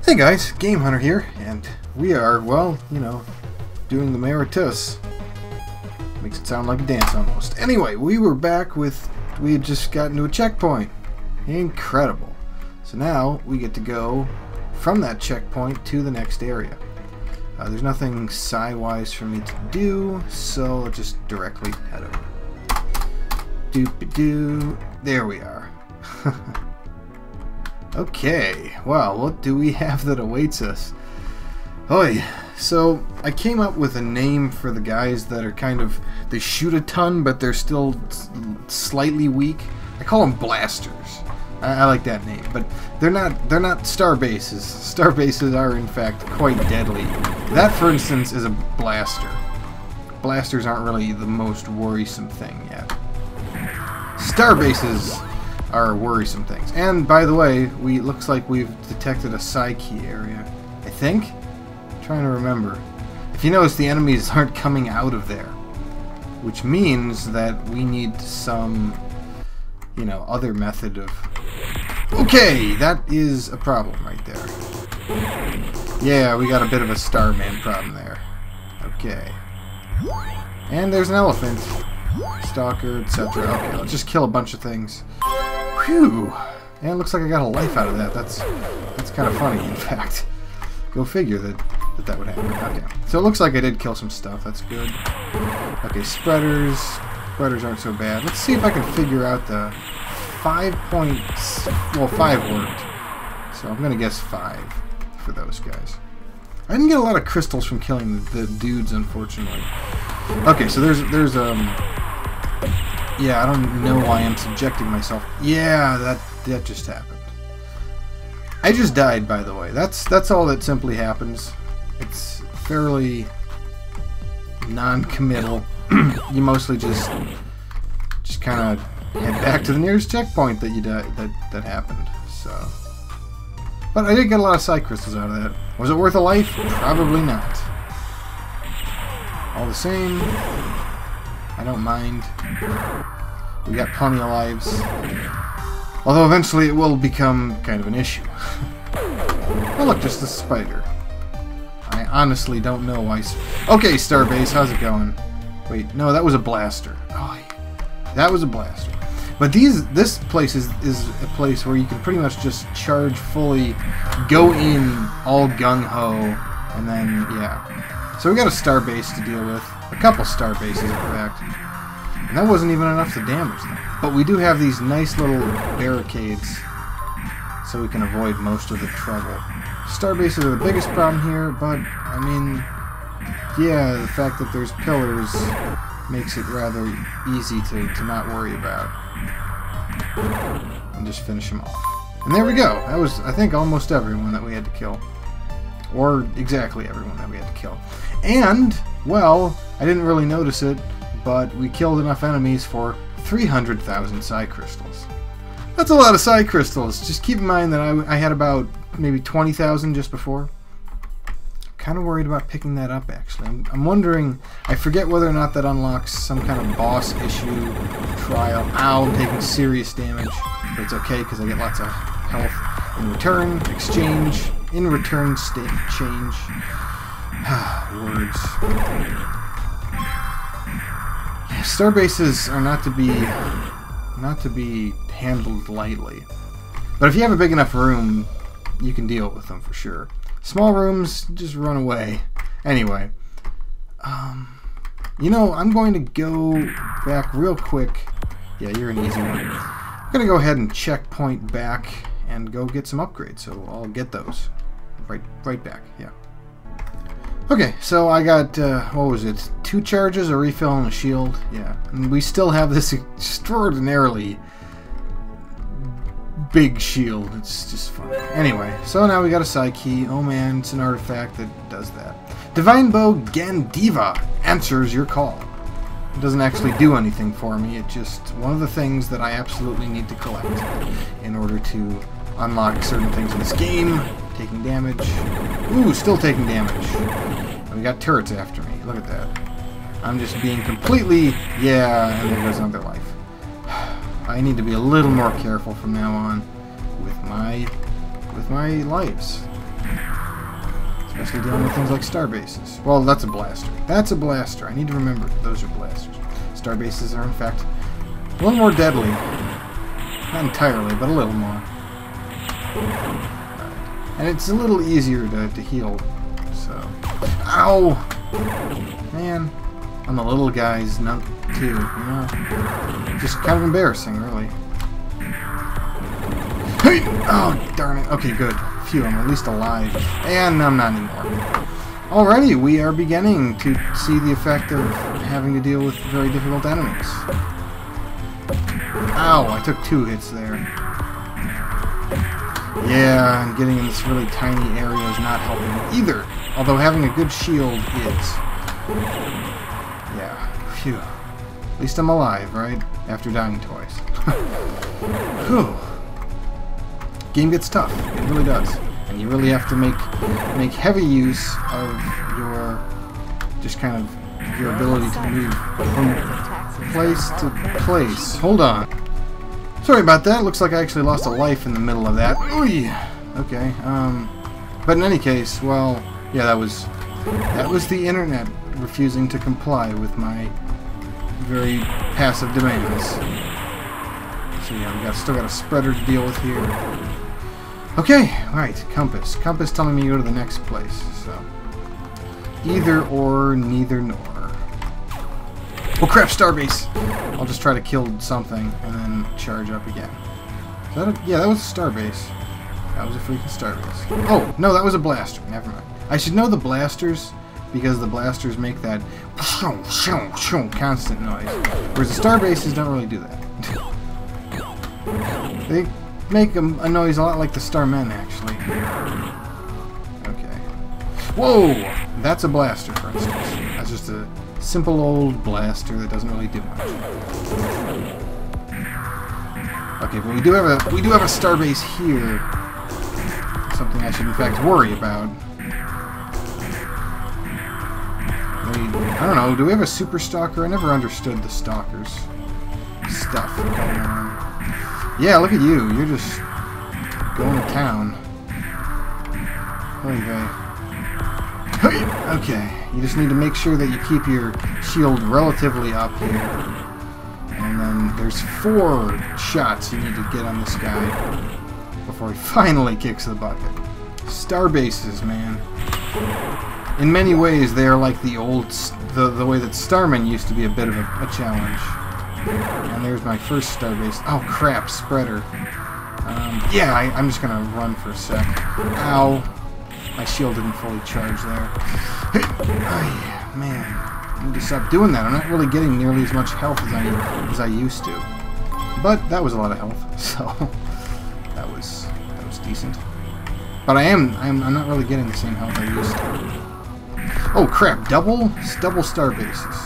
Hey guys, Game Hunter here, and we are, well, you know, doing the Meritous. Makes it sound like a dance almost. Anyway, we were back with, we had just gotten to a checkpoint. Incredible. So now we get to go from that checkpoint to the next area. There's nothing side-wise for me to do, so let's just directly head over. Doop-a-doo. There we are. Okay, well, what do we have that awaits us? Oi, so I came up with a name for the guys that are kind of, they shoot a ton, but they're still slightly weak. I call them blasters. I like that name, but they're not star bases. Star bases are in fact quite deadly. That, for instance, is a blaster. Blasters aren't really the most worrisome thing yet. Star bases are worrisome things. And by the way, looks like we've detected a psi key area. I think? I'm trying to remember. If you notice, the enemies aren't coming out of there, which means that we need some, you know, other method of... Okay, that is a problem right there. Yeah, we got a bit of a Starman problem there. Okay. And there's an elephant. Stalker, etc. Okay, let's just kill a bunch of things. Whew! And it looks like I got a life out of that. That's kind of funny, in fact. Go figure that would happen. Okay, so it looks like I did kill some stuff. That's good. Okay, spreaders. Spreaders aren't so bad. Let's see if I can figure out the 5 points. Well, 5 worked. So I'm gonna guess 5 for those guys. I didn't get a lot of crystals from killing the dudes, unfortunately. Okay, so there's yeah, I don't know why I'm subjecting myself. Yeah, that just happened. I just died, by the way. That's all that simply happens. It's fairly non-committal. You mostly just kind of head back to the nearest checkpoint that you that happened. So, but I did get a lot of psi crystals out of that. Was it worth a life? Probably not. All the same, I don't mind. We got plenty of lives. Although eventually it will become kind of an issue. Oh look, just a spider. I honestly don't know why... Okay, Starbase, how's it going? Wait, no, that was a blaster. Oh, that was a blaster. But this place is a place where you can pretty much just charge fully, go in all gung-ho, and then, yeah. So we got a Starbase to deal with. A couple Starbases, in fact. And that wasn't even enough to damage them. But we do have these nice little barricades, so we can avoid most of the trouble. Starbases are the biggest problem here, but, I mean, yeah, the fact that there's pillars makes it rather easy to not worry about. And just finish them off. And there we go. That was, I think, almost everyone that we had to kill. Or exactly everyone that we had to kill. And, well, I didn't really notice it, but we killed enough enemies for 300,000 psi crystals. That's a lot of psi crystals. Just keep in mind that I had about maybe 20,000 just before. I'm kind of worried about picking that up, actually. I'm wondering, I forget whether or not that unlocks some kind of boss issue trial. Ow, I'm taking serious damage. But it's okay, because I get lots of health in return, exchange, in return, state change. Words. Starbases are not to be handled lightly. But if you have a big enough room, you can deal with them for sure. Small rooms, just run away. Anyway, you know, I'm going to go back real quick. Yeah, you're an easy one. I'm going to go ahead and checkpoint back and go get some upgrades, so I'll get those. Right back, yeah. Okay, so I got, what was it, 2 charges, a refill, and a shield. Yeah, and we still have this extraordinarily big shield. It's just fun. Anyway, so now we got a psi key. Oh man, it's an artifact that does that. Divine Bow Gandiva answers your call. It doesn't actually do anything for me. It's just one of the things that I absolutely need to collect in order to unlock certain things in this game. Taking damage. Ooh, still taking damage. And we got turrets after me. Look at that. I'm just being completely... Yeah, and there goes another life. I need to be a little more careful from now on with my lives. Especially dealing with things like star bases. Well, that's a blaster. That's a blaster. I need to remember those are blasters. Star bases are, in fact, a little more deadly. Not entirely, but a little more. And it's a little easier to heal. So, ow! Man, I'm a little guy's nut too, you know? Just kind of embarrassing, really. Hey! Oh, darn it. Okay, good. Phew, I'm at least alive. And I'm not anymore. Alrighty, we are beginning to see the effect of having to deal with very difficult enemies. Ow, I took 2 hits there. Yeah, and getting in this really tiny area is not helping either. Although having a good shield is. Yeah, phew. At least I'm alive, right? After dying twice. Whew. Game gets tough. It really does. And you really have to make heavy use of your just kind of your ability to move from place to place. Hold on. Sorry about that. Looks like I actually lost a life in the middle of that. Ooh, okay. But in any case, well, yeah, that was the internet refusing to comply with my very passive demands. So yeah, we still got a spreader to deal with here. Okay, alright, compass. Compass telling me to go to the next place, so. Either or, neither nor. Oh crap, starbase! I'll just try to kill something and then charge up again. Is that yeah, that was a starbase. That was a freaking starbase. Oh, no, that was a blaster. Never mind. I should know the blasters because the blasters make that constant noise. Whereas the starbases don't really do that. They make a noise a lot like the Starmen, actually. Okay. Whoa! That's a blaster, for instance. That's just a simple old blaster that doesn't really do much. Okay, but we do have a starbase here. Something I should in fact worry about. I don't know, do we have a super stalker? I never understood the stalkers stuff going on. Yeah, look at you. You're just going to town. Okay, you just need to make sure that you keep your shield relatively up here. And then there's 4 shots you need to get on this guy before he finally kicks the bucket. Star bases, man. In many ways, they are like the old, the way that Starmen used to be a bit of a challenge. And there's my first starbase. Oh crap, spreader. Yeah, I'm just gonna run for a sec. Ow. My shield didn't fully charge there. Man, I need to stop doing that. I'm not really getting nearly as much health as I used to. But that was a lot of health, so that was decent. But I'm not really getting the same health I used to. Oh crap, double star bases.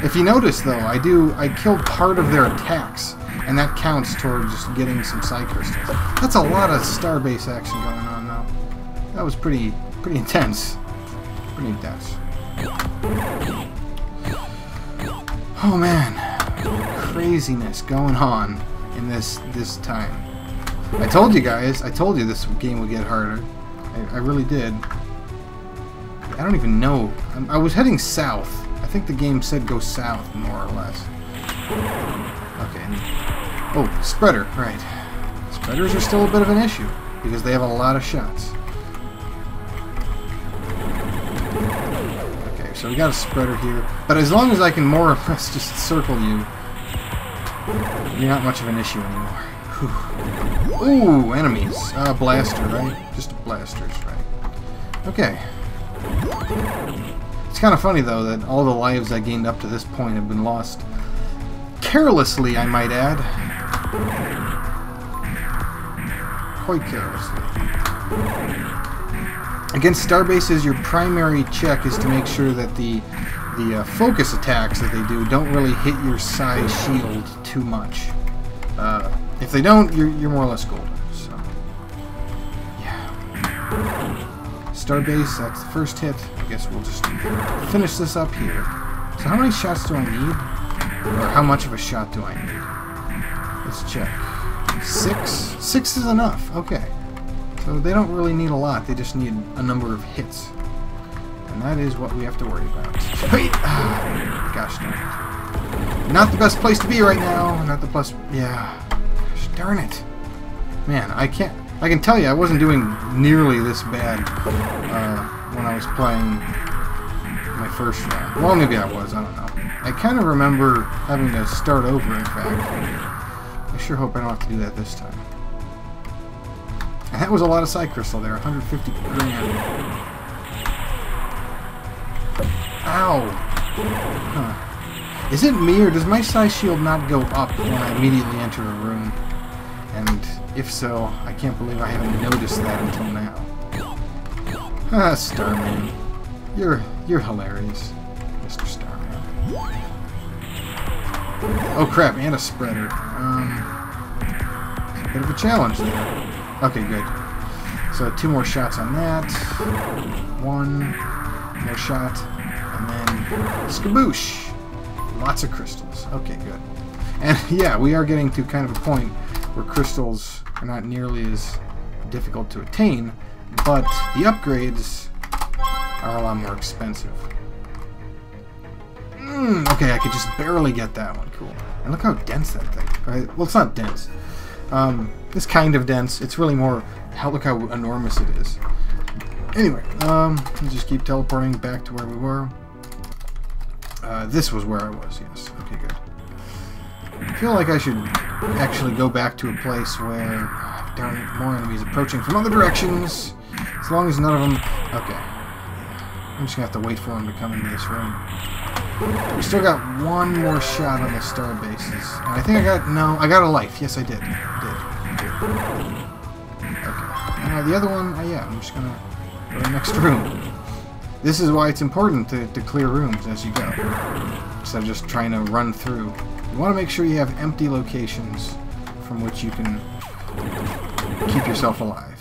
If you notice though, I killed part of their attacks, and that counts toward just getting some psi crystals. That's a lot of starbase action going on though. That was pretty intense. Pretty intense. Oh man. Craziness going on in this time. I told you guys, this game would get harder. I really did. I don't even know. I was heading south. I think the game said go south, more or less. Okay. Oh, spreader, right. Spreaders are still a bit of an issue, because they have a lot of shots. Okay, so we got a spreader here. But as long as I can more or less just circle you, you're not much of an issue anymore. Whew. Ooh, enemies. Blaster, right? Just blasters, right? Okay. It's kind of funny, though, that all the lives I gained up to this point have been lost. Carelessly, I might add. Quite carelessly. Against starbases, your primary check is to make sure that the focus attacks that they do don't really hit your psi shield too much. If they don't, you're more or less golden. So, yeah. Starbase, that's the first hit. I guess we'll just finish this up here. So how many shots do I need? Or how much of a shot do I need? Let's check. 6? 6 is enough. Okay. So they don't really need a lot. They just need a number of hits. And that is what we have to worry about. Gosh darn it. Not the best place to be right now. Not the best... Yeah. Gosh darn it. Man, I can't... I can tell you I wasn't doing nearly this bad when I was playing my first round. Well, maybe I was. I don't know. I kind of remember having to start over, in fact. I sure hope I don't have to do that this time. And that was a lot of Psi Crystal there. 150 grand. Ow! Huh. Is it me, or does my Psi Shield not go up when I immediately enter a room? And if so, I can't believe I haven't noticed that until now. Ah, Starman. You're hilarious, Mr. Starman. Oh crap, and a spreader. A bit of a challenge there. Okay, good. So 2 more shots on that. 1 more shot. And then skaboosh! Lots of crystals. Okay, good. And yeah, we are getting to kind of a point where crystals are not nearly as difficult to attain, but the upgrades are a lot more expensive. Okay, I could just barely get that one. Cool. And look how dense that thing. Right? Well, it's not dense. It's kind of dense. It's really more... Look how enormous it is. Anyway, let's just keep teleporting back to where we were. This was where I was, yes. Okay, good. I feel like I should actually go back to a place where... darn it, more enemies approaching from other directions. As long as none of them... Okay. I'm just going to have to wait for them to come into this room. We still got 1 more shot on the star bases. And I think I got... No, I got a life. Yes, I did. Okay. The other one... yeah, I'm just going to go to the next room. This is why it's important to clear rooms as you go. Instead of just trying to run through. You want to make sure you have empty locations from which you can keep yourself alive.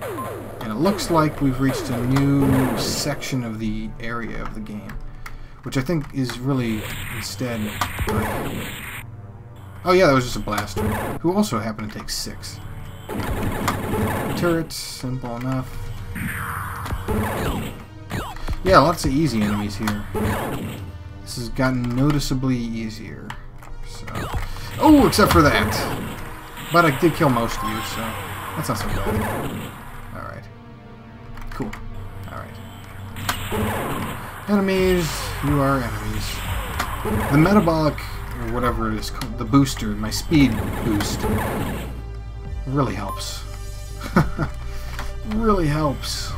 And it looks like we've reached a new section of the area of the game, which I think is really instead... Oh yeah, that was just a blaster, who also happened to take 6. Turrets, simple enough. Yeah, lots of easy enemies here. This has gotten noticeably easier. So. Oh, except for that. But I did kill most of you, so that's not so bad. Alright. Cool. Alright. Enemies, you are enemies. The metabolic, or whatever it is called, the booster, my speed boost, really helps. Really helps.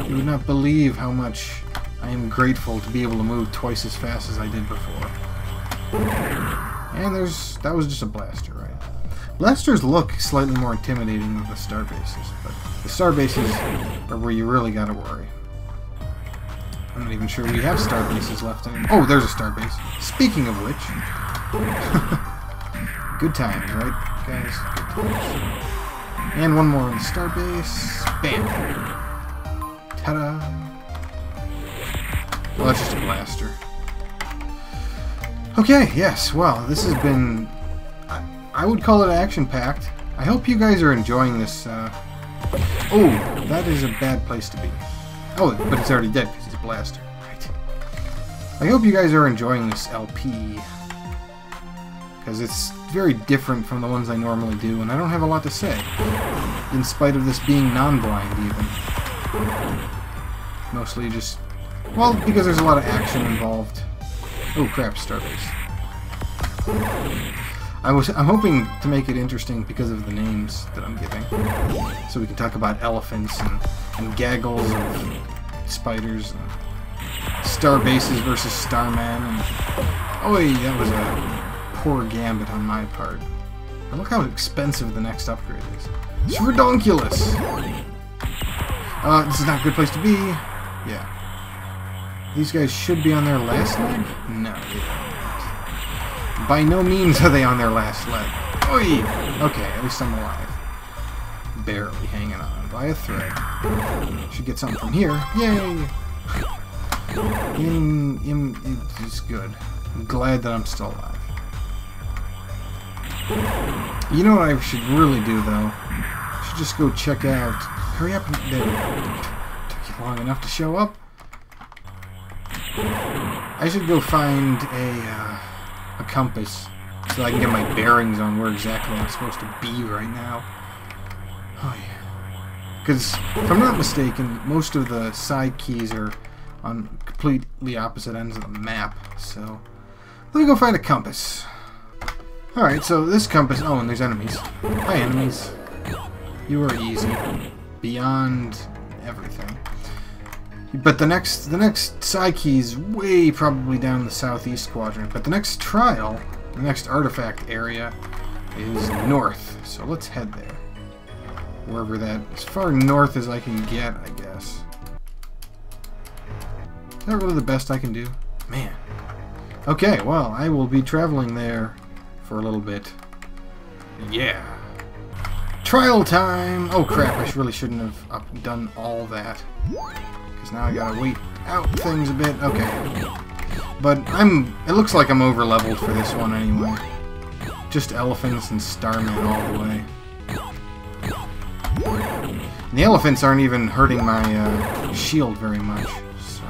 You would not believe how much I am grateful to be able to move twice as fast as I did before. And that was just a blaster, right? Blasters look slightly more intimidating than the star bases, but the star bases are where you really gotta worry. I'm not even sure we have star bases left anymore. Oh, there's a star base. Speaking of which... Good times, right, guys? Good times. And 1 more on the star base. Bam! Ta-da! Well, that's just a blaster. Okay, yes, well, this has been... I would call it action-packed. I hope you guys are enjoying this, Oh, that is a bad place to be. Oh, but it's already dead because it's a blaster. Right. I hope you guys are enjoying this LP. Because it's very different from the ones I normally do, and I don't have a lot to say. In spite of this being non-blind, even. Mostly just... Well, because there's a lot of action involved. Oh crap, Starbase. I'm hoping to make it interesting because of the names that I'm giving. So we can talk about elephants and gaggles of spiders and Starbases versus Starman and... Oh, that was a poor gambit on my part. But look how expensive the next upgrade is. It's redonkulous! This is not a good place to be. Yeah. These guys should be on their last leg? No, they don't. By no means are they on their last leg. Oi! Okay, at least I'm alive. Barely hanging on by a thread. Should get something from here. Yay! It's good. I'm glad that I'm still alive. You know what I should really do, though? I should just go check out... Hurry up. There we go. Took you long enough to show up. I should go find a compass so I can get my bearings on where exactly I'm supposed to be right now. Oh, yeah. Because, if I'm not mistaken, most of the side keys are on completely opposite ends of the map. So, let me go find a compass. Alright, so this compass... Oh, and there's enemies. Hi, enemies. You are easy. Beyond everything. But the next side key's way probably down the southeast quadrant. But the next trial, the next artifact area, is north. So let's head there. Wherever that... As far north as I can get, I guess. Is that really the best I can do? Man. Okay, well, I will be traveling there for a little bit. Yeah. Trial time! Oh crap, I really shouldn't have done all that. Because now I gotta wait out things a bit. Okay. But it looks like I'm over leveled for this one anyway. Just elephants and starmen all the way. And the elephants aren't even hurting my shield very much. So.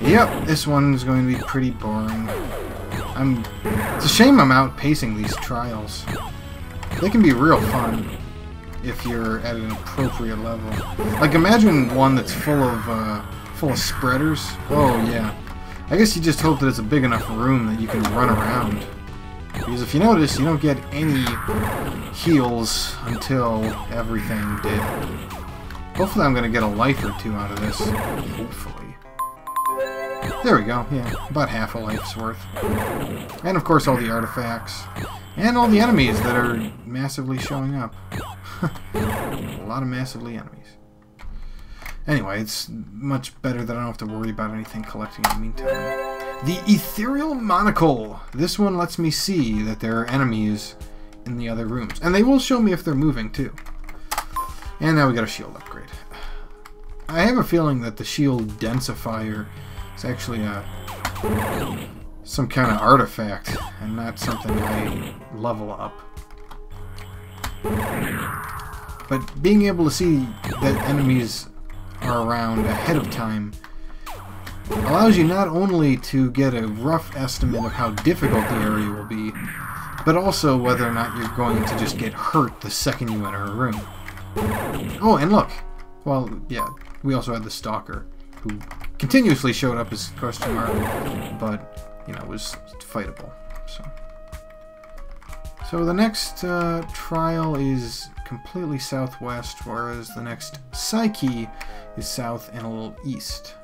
Yep, this one's going to be pretty boring. It's a shame I'm outpacing these trials. They can be real fun if you're at an appropriate level. Like, imagine one that's full of spreaders. Oh yeah. I guess you just hope that it's a big enough room that you can run around. Because if you notice, you don't get any heals until everything did. Hopefully I'm going to get a life or two out of this. Hopefully. There we go, yeah. About half a life's worth. And of course all the artifacts. And all the enemies that are massively showing up. A lot of massively enemies. Anyway, it's much better that I don't have to worry about anything collecting in the meantime. The Ethereal Monocle! This one lets me see that there are enemies in the other rooms. And they will show me if they're moving, too. And now we got a shield upgrade. I have a feeling that the shield densifier is actually some kind of artifact, and not something I level up. But being able to see that enemies are around ahead of time allows you not only to get a rough estimate of how difficult the area will be, but also whether or not you're going to just get hurt the second you enter a room. Oh, and look! Well, yeah, we also had the Stalker, who continuously showed up as question mark, but, you know, was fightable. So the next trial is completely southwest, whereas the next Psyche is south and a little east.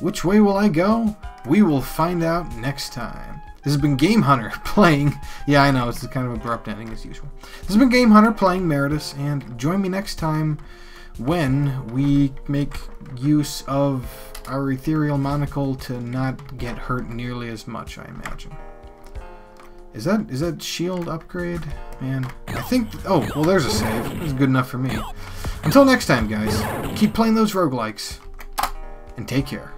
Which way will I go? We will find out next time. This has been Game Hunter playing... Yeah, I know, it's a kind of abrupt ending as usual. This has been Game Hunter playing Meritous, and join me next time when we make use of our Ethereal Monocle to not get hurt nearly as much, I imagine. Is that shield upgrade? Man, I think... Oh, well, there's a save. That's good enough for me. Until next time, guys, keep playing those roguelikes, and take care.